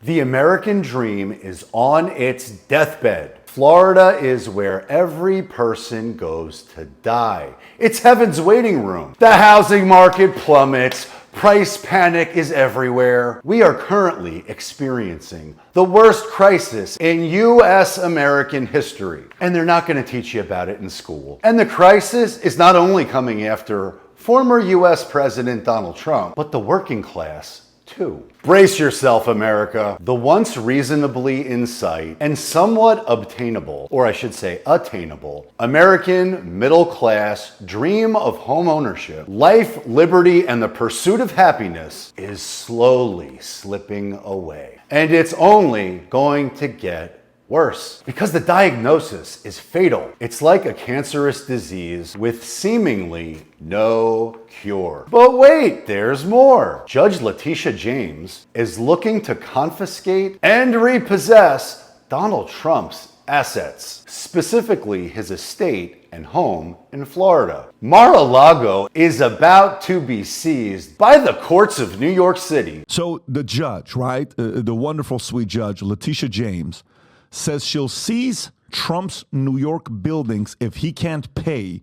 The American dream is on its deathbed. Florida is where every person goes to die. It's heaven's waiting room. The housing market plummets. Price panic is everywhere. We are currently experiencing the worst crisis in U.S. American history. And they're not going to teach you about it in school. And the crisis is not only coming after former U.S. President Donald Trump, but the working class too. Brace yourself, America. The once reasonably in sight and somewhat obtainable, or I should say attainable, American middle class dream of home ownership, life, liberty, and the pursuit of happiness is slowly slipping away. And it's only going to get worse because the diagnosis is fatal. It's like a cancerous disease with seemingly no cure. But wait, there's more. Judge Letitia James is looking to confiscate and repossess Donald Trump's assets, specifically his estate and home in Florida. Mar-a-Lago is about to be seized by the courts of New York City. So the judge, right, the wonderful, sweet judge, Letitia James, says she'll seize Trump's New York buildings if he can't pay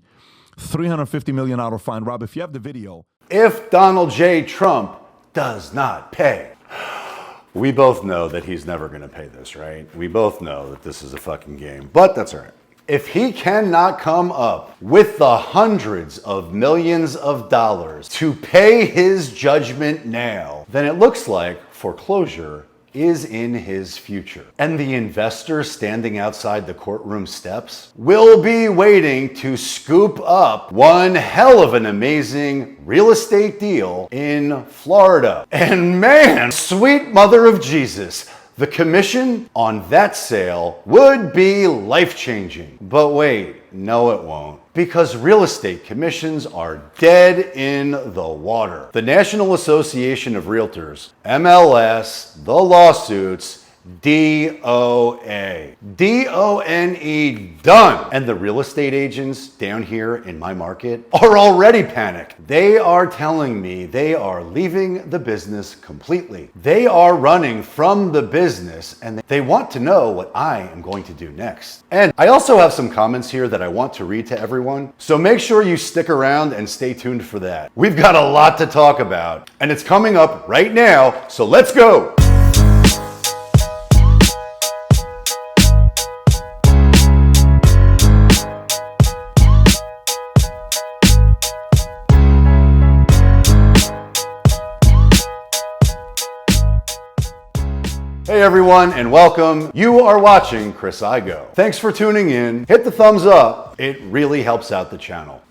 $350 million fine. Rob, if you have the video. If Donald J. Trump does not pay. We both know that he's never going to pay this, right? We both know that this is a fucking game, but that's all right. If he cannot come up with the hundreds of millions of dollars to pay his judgment now, then it looks like foreclosure is in his future. And the investors standing outside the courtroom steps will be waiting to scoop up one hell of an amazing real estate deal in Florida. And man, sweet mother of Jesus, the commission on that sale would be life-changing. But wait, no it won't. Because real estate commissions are dead in the water. The National Association of Realtors, MLS, the lawsuits, DOA. D-O-N-E, done. And the real estate agents down here in my market are already panicked. They are telling me they are leaving the business completely. They are running from the business and they want to know what I am going to do next. And I also have some comments here that I want to read to everyone. So make sure you stick around and stay tuned for that. We've got a lot to talk about and it's coming up right now. So let's go. Hey everyone, and welcome. You are watching Chris Igoe. Thanks for tuning in. Hit the thumbs up. It really helps out the channel.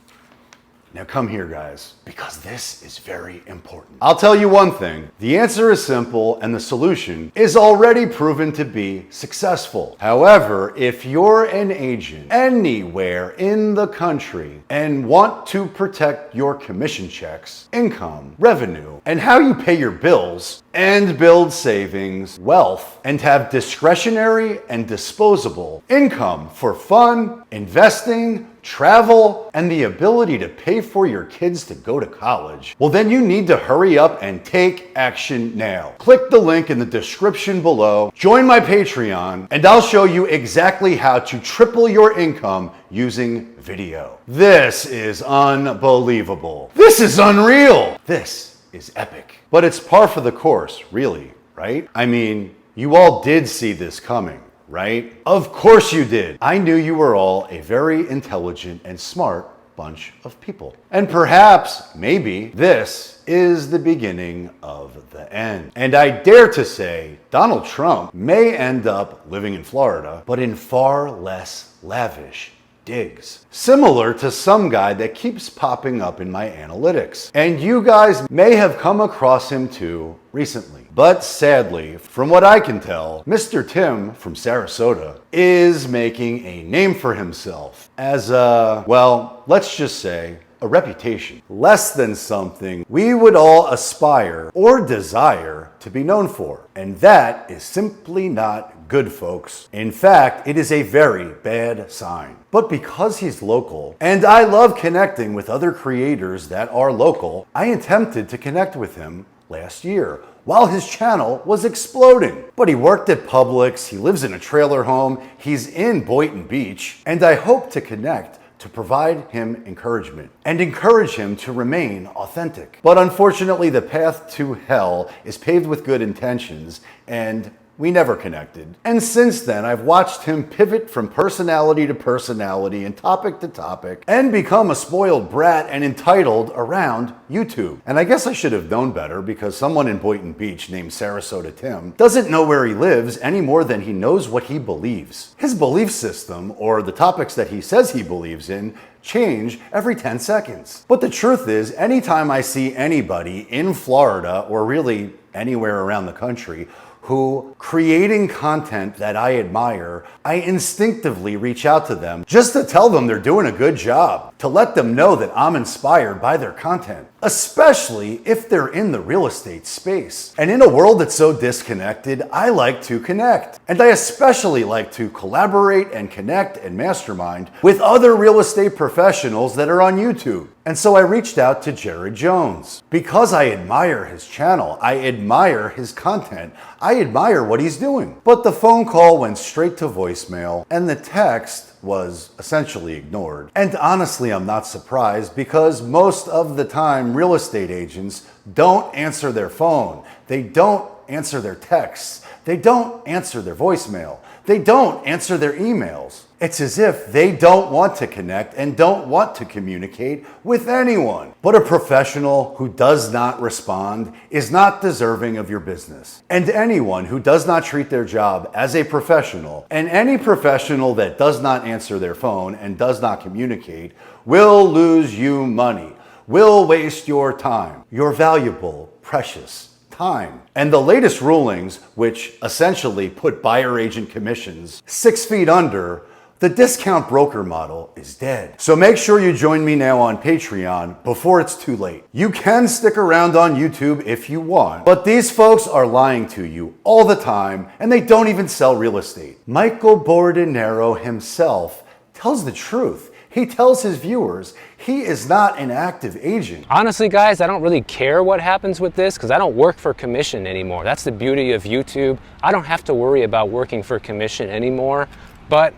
Now come here, guys, because this is very important. I'll tell you one thing. The answer is simple and the solution is already proven to be successful. However, if you're an agent anywhere in the country and want to protect your commission checks, income, revenue, and how you pay your bills, and build savings, wealth, and have discretionary and disposable income for fun, investing, travel, and the ability to pay for your kids to go to college, well then you need to hurry up and take action now. Click the link in the description below, join my Patreon, and I'll show you exactly how to triple your income using video. This is unbelievable. This is unreal. This is epic. But it's par for the course, really, right? I mean, you all did see this coming, right? Of course you did. I knew you were all a very intelligent and smart bunch of people. And perhaps, maybe, this is the beginning of the end. And I dare to say, Donald Trump may end up living in Florida, but in far less lavish digs. Similar to some guy that keeps popping up in my analytics. And you guys may have come across him too recently. But sadly, from what I can tell, Mr. Tim from Sarasota is making a name for himself as a, well, let's just say, a reputation. Less than something we would all aspire or desire to be known for. And that is simply not good, folks. In fact, it is a very bad sign. But because he's local, and I love connecting with other creators that are local, I attempted to connect with him last year while his channel was exploding. But he worked at Publix, he lives in a trailer home, he's in Boynton Beach, and I hope to connect to provide him encouragement and encourage him to remain authentic. But unfortunately, the path to hell is paved with good intentions, and we never connected. And since then, I've watched him pivot from personality to personality and topic to topic and become a spoiled brat and entitled around YouTube. And I guess I should have known better, because someone in Boynton Beach named Sarasota Tim doesn't know where he lives any more than he knows what he believes. His belief system, or the topics that he says he believes in, change every 10 seconds. But the truth is, anytime I see anybody in Florida, or really anywhere around the country, who creating content that I admire, I instinctively reach out to them just to tell them they're doing a good job, to let them know that I'm inspired by their content, especially if they're in the real estate space. And in a world that's so disconnected, I like to connect. And I especially like to collaborate and connect and mastermind with other real estate professionals that are on YouTube. And so I reached out to Jared Jones because I admire his channel, I admire his content, I admire what he's doing. But the phone call went straight to voicemail and the text was essentially ignored. And honestly, I'm not surprised, because most of the time real estate agents don't answer their phone. They don't answer their texts. They don't answer their voicemail. They don't answer their emails. It's as if they don't want to connect and don't want to communicate with anyone. But a professional who does not respond is not deserving of your business. And anyone who does not treat their job as a professional, and any professional that does not answer their phone and does not communicate, will lose you money, will waste your time, your valuable, precious time. And the latest rulings, which essentially put buyer agent commissions 6 feet under, the discount broker model is dead. So make sure you join me now on Patreon before it's too late. You can stick around on YouTube if you want, but these folks are lying to you all the time, and they don't even sell real estate. Michael Bordenero himself tells the truth. He tells his viewers he is not an active agent. Honestly, guys, I don't really care what happens with this, because I don't work for commission anymore. That's the beauty of YouTube. I don't have to worry about working for commission anymore. But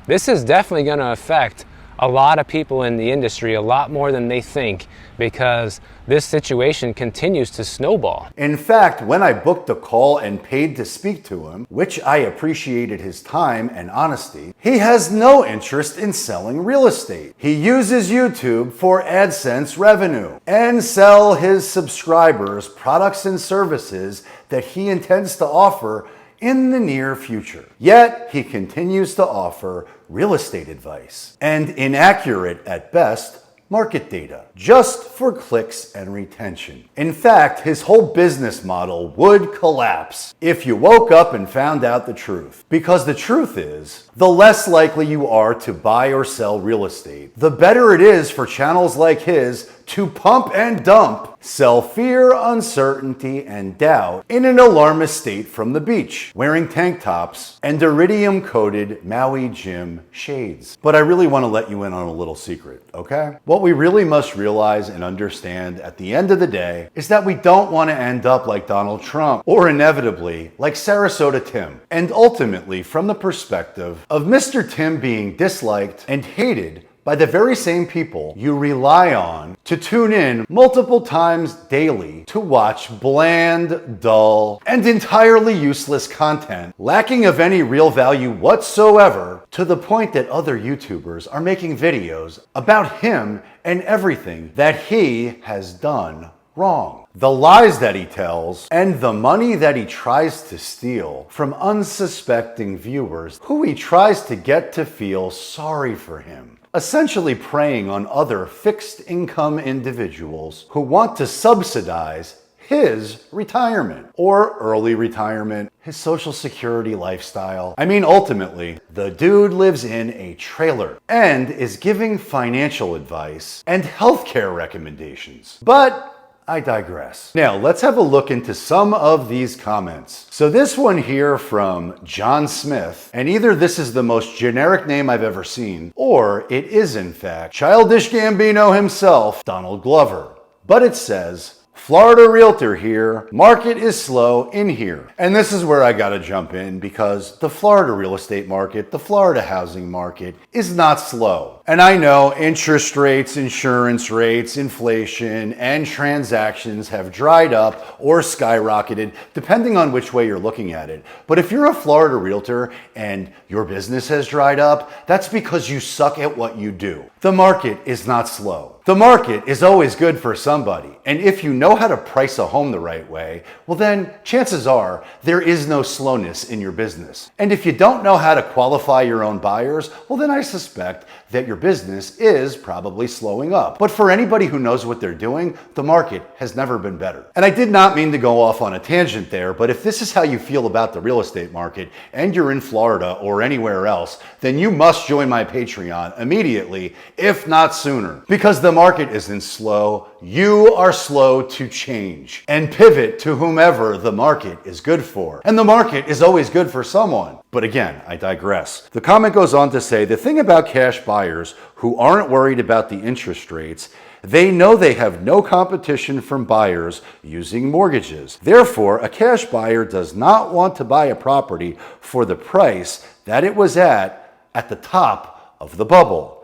this is definitely going to affect a lot of people in the industry a lot more than they think, because this situation continues to snowball. In fact, when I booked a call and paid to speak to him, which I appreciated his time and honesty, he has no interest in selling real estate. He uses YouTube for AdSense revenue and sell his subscribers products and services that he intends to offer in the near future. Yet he continues to offer real estate advice and inaccurate at best market data, just for clicks and retention. In fact, his whole business model would collapse if you woke up and found out the truth. Because the truth is, the less likely you are to buy or sell real estate, the better it is for channels like his to pump and dump, sell fear, uncertainty, and doubt in an alarmist state from the beach, wearing tank tops and iridium-coated Maui gym shades. But I really want to let you in on a little secret, okay? What we really must realize and understand at the end of the day is that we don't want to end up like Donald Trump, or inevitably like Sarasota Tim. And ultimately, from the perspective of Mr. Tim being disliked and hated by the very same people you rely on to tune in multiple times daily to watch bland, dull, and entirely useless content, lacking of any real value whatsoever, to the point that other YouTubers are making videos about him and everything that he has done wrong. The lies that he tells and the money that he tries to steal from unsuspecting viewers who he tries to get to feel sorry for him, essentially preying on other fixed income individuals who want to subsidize his retirement or early retirement, his Social Security lifestyle. I mean, ultimately, the dude lives in a trailer and is giving financial advice and healthcare recommendations. But I digress. Now, let's have a look into some of these comments. So this one here from John Smith, and either this is the most generic name I've ever seen, or it is in fact Childish Gambino himself, Donald Glover. But it says, Florida Realtor here. Market is slow in here. And this is where I gotta jump in because the Florida real estate market, the Florida housing market is not slow. And I know interest rates, insurance rates, inflation, and transactions have dried up or skyrocketed depending on which way you're looking at it. But if you're a Florida realtor and your business has dried up, that's because you suck at what you do. The market is not slow. The market is always good for somebody. And if you know how to price a home the right way, well then chances are there is no slowness in your business. And if you don't know how to qualify your own buyers, well then I suspect that your business is probably slowing up. But for anybody who knows what they're doing, the market has never been better. And I did not mean to go off on a tangent there, but if this is how you feel about the real estate market and you're in Florida or anywhere else, then you must join my Patreon immediately, if not sooner. Because the market isn't slow, you are slow to change and pivot to whomever the market is good for. And the market is always good for someone. But again, I digress. The comment goes on to say, the thing about cash buyers who aren't worried about the interest rates, they know they have no competition from buyers using mortgages. Therefore, a cash buyer does not want to buy a property for the price that it was at the top of the bubble.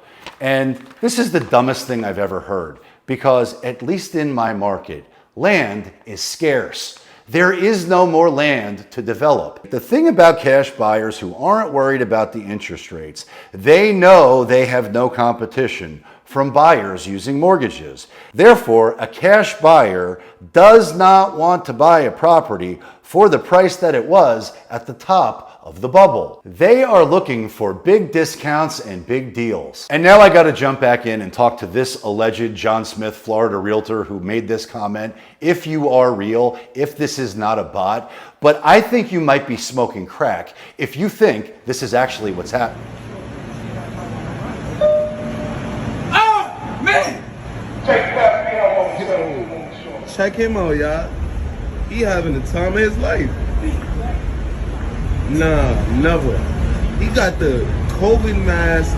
And this is the dumbest thing I've ever heard, because at least in my market, land is scarce. There is no more land to develop. The thing about cash buyers who aren't worried about the interest rates, they know they have no competition from buyers using mortgages. Therefore, a cash buyer does not want to buy a property for the price that it was at the top of the bubble. They are looking for big discounts and big deals. And now I got to jump back in and talk to this alleged John Smith, Florida realtor who made this comment. If you are real, if this is not a bot, but I think you might be smoking crack if you think this is actually what's happening. Man! Check him out, y'all. He having the time of his life. Nah, never. He got the COVID mask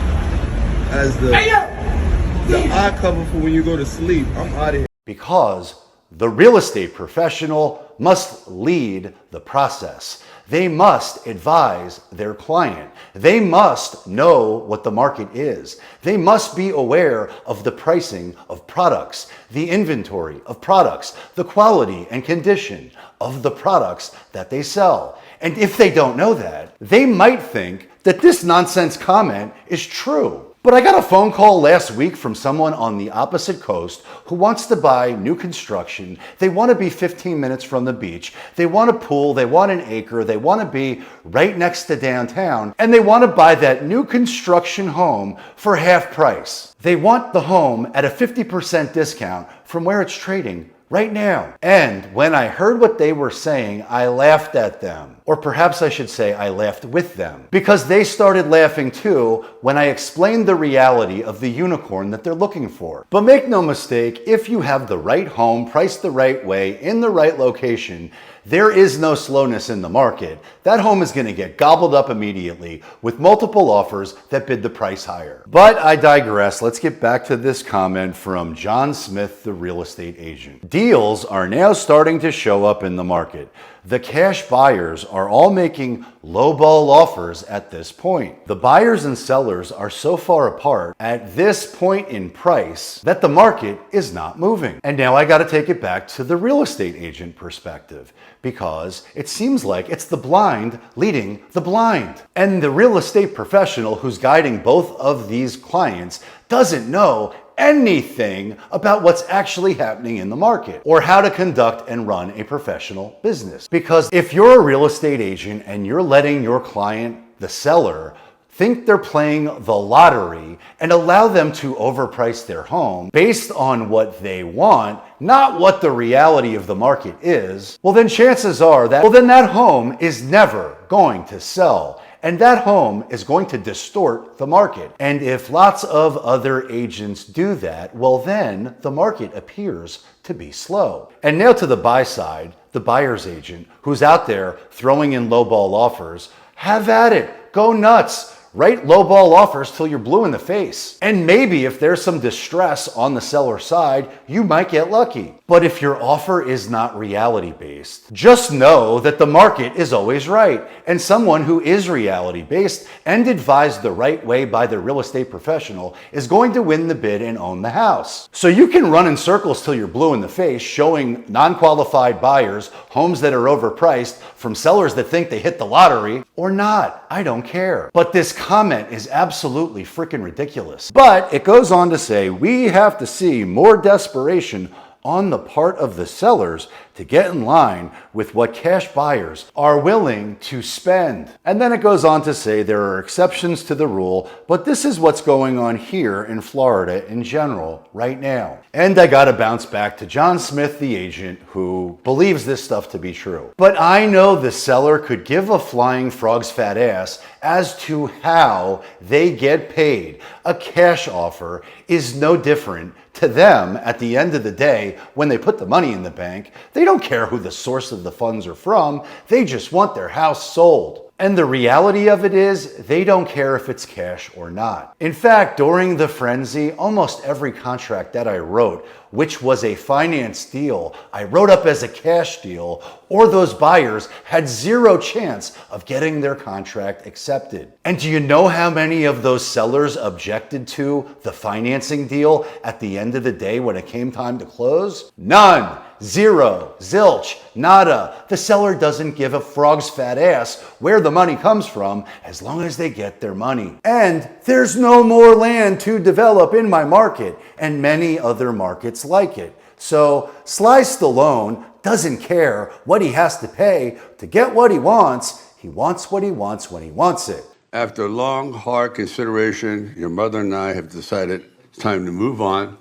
as the eye cover for when you go to sleep. I'm out of here. Because the real estate professional must lead the process. They must advise their client. They must know what the market is. They must be aware of the pricing of products, the inventory of products, the quality and condition of the products that they sell. And if they don't know that, they might think that this nonsense comment is true. But I got a phone call last week from someone on the opposite coast who wants to buy new construction. They want to be 15 minutes from the beach. They want a pool. They want an acre. They want to be right next to downtown. And they want to buy that new construction home for half price. They want the home at a 50% discount from where it's trading right now. And when I heard what they were saying, I laughed at them. Or perhaps I should say I laughed with them. Because they started laughing too when I explained the reality of the unicorn that they're looking for. But make no mistake, if you have the right home, priced the right way, in the right location, there is no slowness in the market. That home is going to get gobbled up immediately with multiple offers that bid the price higher. But I digress. Let's get back to this comment from John Smith, the real estate agent. Deals are now starting to show up in the market. The cash buyers are all making lowball offers at this point. The buyers and sellers are so far apart at this point in price that the market is not moving. And now I got to take it back to the real estate agent perspective, because it seems like it's the blind leading the blind. And the real estate professional who's guiding both of these clients doesn't know anything about what's actually happening in the market or how to conduct and run a professional business. Because if you're a real estate agent and you're letting your client, the seller, think they're playing the lottery and allow them to overprice their home based on what they want, not what the reality of the market is, well then chances are that, that home is never going to sell. And that home is going to distort the market. And if lots of other agents do that, well then the market appears to be slow. And now to the buy side, the buyer's agent who's out there throwing in lowball offers, have at it, go nuts. Write lowball offers till you're blue in the face. And maybe if there's some distress on the seller side, you might get lucky. But if your offer is not reality-based, just know that the market is always right. And someone who is reality-based and advised the right way by their real estate professional is going to win the bid and own the house. So you can run in circles till you're blue in the face, showing non-qualified buyers homes that are overpriced from sellers that think they hit the lottery, or not. I don't care. But this comment is absolutely freaking ridiculous. But it goes on to say, we have to see more desperation on the part of the sellers to get in line with what cash buyers are willing to spend. And then it goes on to say there are exceptions to the rule, but this is what's going on here in Florida in general right now. And I gotta bounce back to John Smith, the agent, who believes this stuff to be true. But I know the seller could give a flying frog's fat ass as to how they get paid. A cash offer is no different to them at the end of the day when they put the money in the bank. They don't care who the source of the funds are from. They just want their house sold. And the reality of it is, they don't care if it's cash or not. In fact, during the frenzy, almost every contract that I wrote, which was a finance deal, I wrote up as a cash deal, or those buyers had zero chance of getting their contract accepted. And do you know how many of those sellers objected to the financing deal at the end of the day when it came time to close? None. Zero. Zilch. Nada. The seller doesn't give a frog's fat ass where the money comes from as long as they get their money. And there's no more land to develop in my market and many other markets like it. So Sly Stallone doesn't care what he has to pay to get what he wants. He wants what he wants when he wants it. After long, hard consideration, your mother and I have decided it's time to move on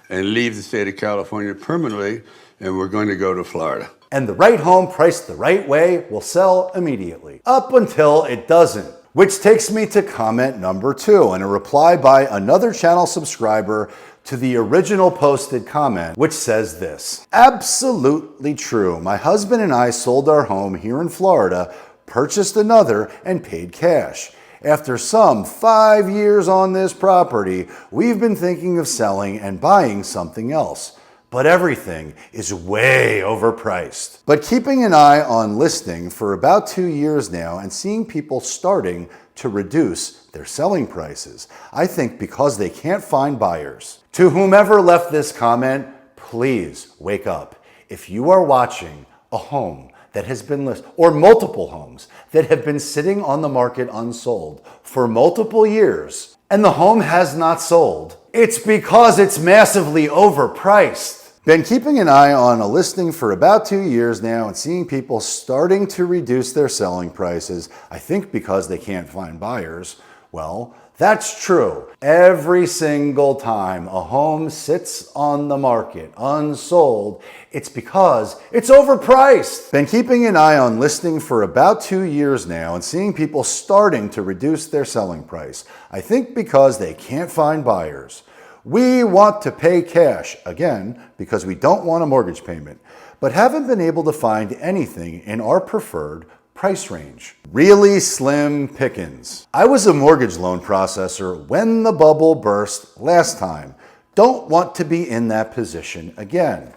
and leave the state of California permanently, and we're going to go to Florida. And the right home priced the right way will sell immediately, up until it doesn't. Which takes me to comment number 2 and a reply by another channel subscriber to the original posted comment, which says this: absolutely true. My husband and I sold our home here in Florida, purchased another, and paid cash. After some 5 years on this property, we've been thinking of selling and buying something else. But everything is way overpriced. But keeping an eye on listing for about 2 years now and seeing people starting to reduce their selling prices, I think because they can't find buyers. To whomever left this comment, please wake up. If you are watching a home that has been listed, or multiple homes that have been sitting on the market unsold for multiple years, and the home has not sold, it's because it's massively overpriced. Been keeping an eye on a listing for about 2 years now and seeing people starting to reduce their selling prices, I think because they can't find buyers. Well, that's true. Every single time a home sits on the market unsold, it's because it's overpriced. Been keeping an eye on listing for about 2 years now and seeing people starting to reduce their selling price, I think because they can't find buyers. We want to pay cash, again, because we don't want a mortgage payment, but haven't been able to find anything in our preferred price range. Really slim pickings. I was a mortgage loan processor when the bubble burst last time. Don't want to be in that position again.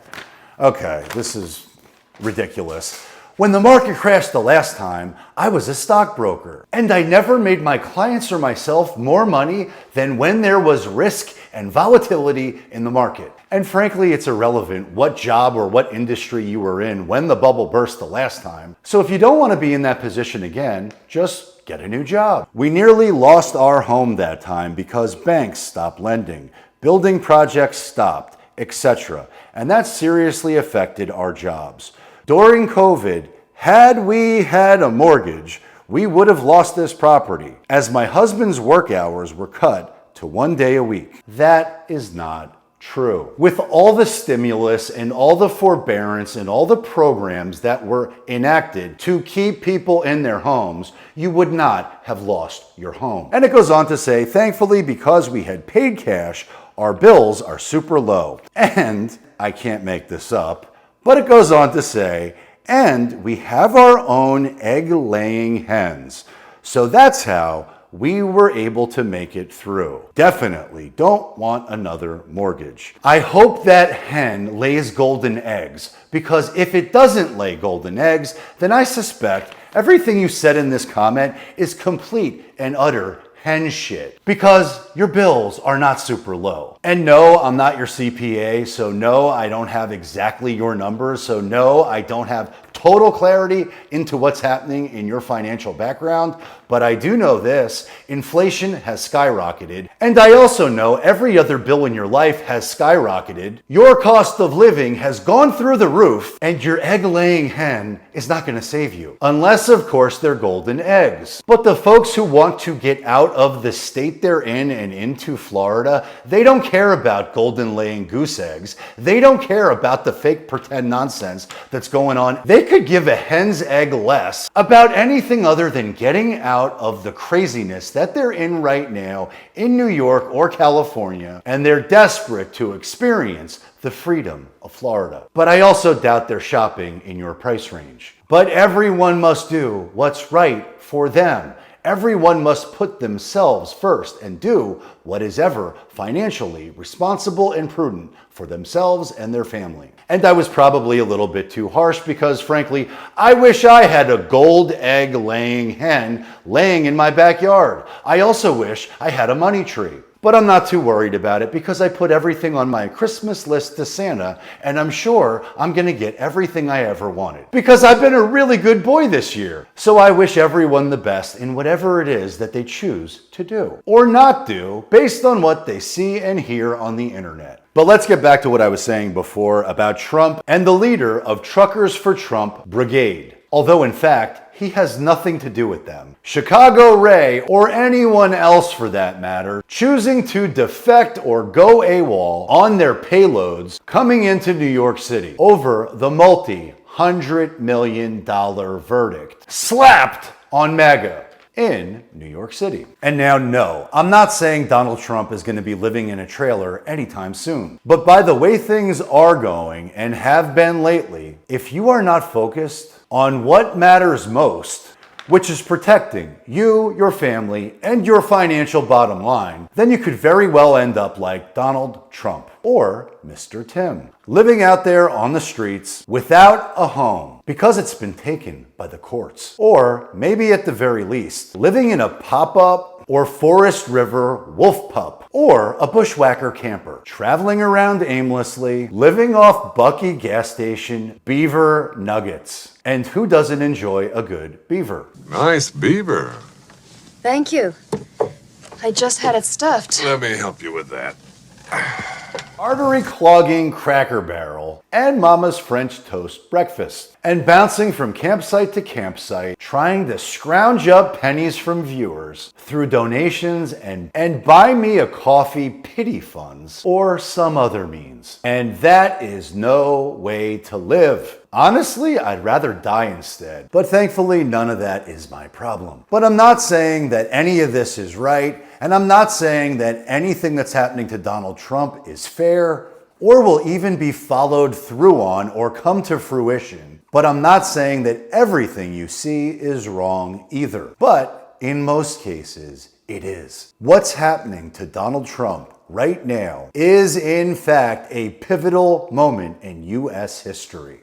Okay, this is ridiculous. When the market crashed the last time, I was a stockbroker, and I never made my clients or myself more money than when there was risk and volatility in the market. And frankly, it's irrelevant what job or what industry you were in when the bubble burst the last time. So if you don't want to be in that position again, just get a new job. We nearly lost our home that time because banks stopped lending, building projects stopped, etc. And that seriously affected our jobs. During COVID, had we had a mortgage, we would have lost this property, as my husband's work hours were cut to 1 day a week. That is not true. With all the stimulus and all the forbearance and all the programs that were enacted to keep people in their homes, you would not have lost your home. And it goes on to say, thankfully, because we had paid cash, our bills are super low. And I can't make this up, but it goes on to say, and we have our own egg-laying hens. So that's how we were able to make it through. Definitely don't want another mortgage. I hope that hen lays golden eggs, because if it doesn't lay golden eggs, then I suspect everything you said in this comment is complete and utter hen shit, because your bills are not super low. And no, I'm not your CPA, so no, I don't have exactly your numbers, so no, I don't have total clarity into what's happening in your financial background, but I do know this: inflation has skyrocketed, and I also know every other bill in your life has skyrocketed. Your cost of living has gone through the roof, and your egg-laying hen is not going to save you, unless of course they're golden eggs. But the folks who want to get out of the state they're in and into Florida, they don't care about golden laying goose eggs. They don't care about the fake pretend nonsense that's going on. They could give a hen's egg less about anything other than getting out of the craziness that they're in right now in New York or California, and they're desperate to experience the freedom of Florida. But I also doubt they're shopping in your price range. But everyone must do what's right for them. Everyone must put themselves first and do what is ever financially responsible and prudent for themselves and their family. And I was probably a little bit too harsh, because frankly, I wish I had a gold egg laying hen laying in my backyard. I also wish I had a money tree. But I'm not too worried about it, because I put everything on my Christmas list to Santa, and I'm sure I'm gonna get everything I ever wanted, because I've been a really good boy this year. So I wish everyone the best in whatever it is that they choose to do or not do based on what they see and hear on the internet. But let's get back to what I was saying before about Trump and the leader of Truckers for Trump Brigade. Although in fact, he has nothing to do with them. Chicago Ray, or anyone else for that matter, choosing to defect or go AWOL on their payloads coming into New York City over the multi-$100 million verdict slapped on MAGA in New York City. And now, no, I'm not saying Donald Trump is going to be living in a trailer anytime soon. But by the way things are going and have been lately, if you are not focused on what matters most, which is protecting you, your family, and your financial bottom line, then you could very well end up like Donald Trump or Mr. Tim, living out there on the streets without a home because it's been taken by the courts. Or maybe at the very least, living in a pop-up or Forest River wolf pup, or a bushwhacker camper, traveling around aimlessly, living off Bucky gas station beaver nuggets. And who doesn't enjoy a good beaver? Nice beaver. Thank you. I just had it stuffed. Let me help you with that. Artery clogging Cracker Barrel and Mama's French toast breakfast, and bouncing from campsite to campsite, trying to scrounge up pennies from viewers through donations and buy me a coffee pity funds or some other means. And that is no way to live. Honestly, I'd rather die instead, but thankfully none of that is my problem. But I'm not saying that any of this is right, and I'm not saying that anything that's happening to Donald Trump is fair or will even be followed through on or come to fruition. But I'm not saying that everything you see is wrong either. But in most cases, it is. What's happening to Donald Trump right now is in fact a pivotal moment in US history.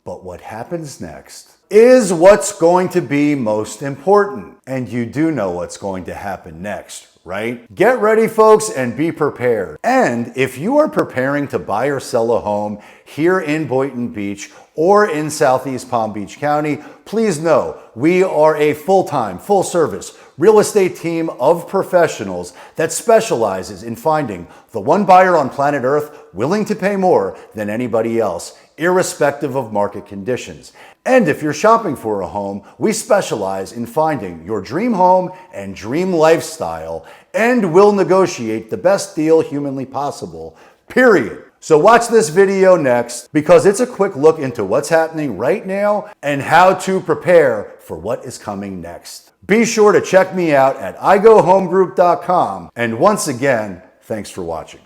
But what happens next is what's going to be most important. And you do know what's going to happen next, right? Get ready, folks, and be prepared. And if you are preparing to buy or sell a home here in Boynton Beach or in Southeast Palm Beach County, please know we are a full-time, full-service real estate team of professionals that specializes in finding the one buyer on planet Earth willing to pay more than anybody else, irrespective of market conditions. And if you're shopping for a home, we specialize in finding your dream home and dream lifestyle, and will negotiate the best deal humanly possible, period. So watch this video next, because it's a quick look into what's happening right now and how to prepare for what is coming next. Be sure to check me out at igoehomegroup.com. And once again, thanks for watching.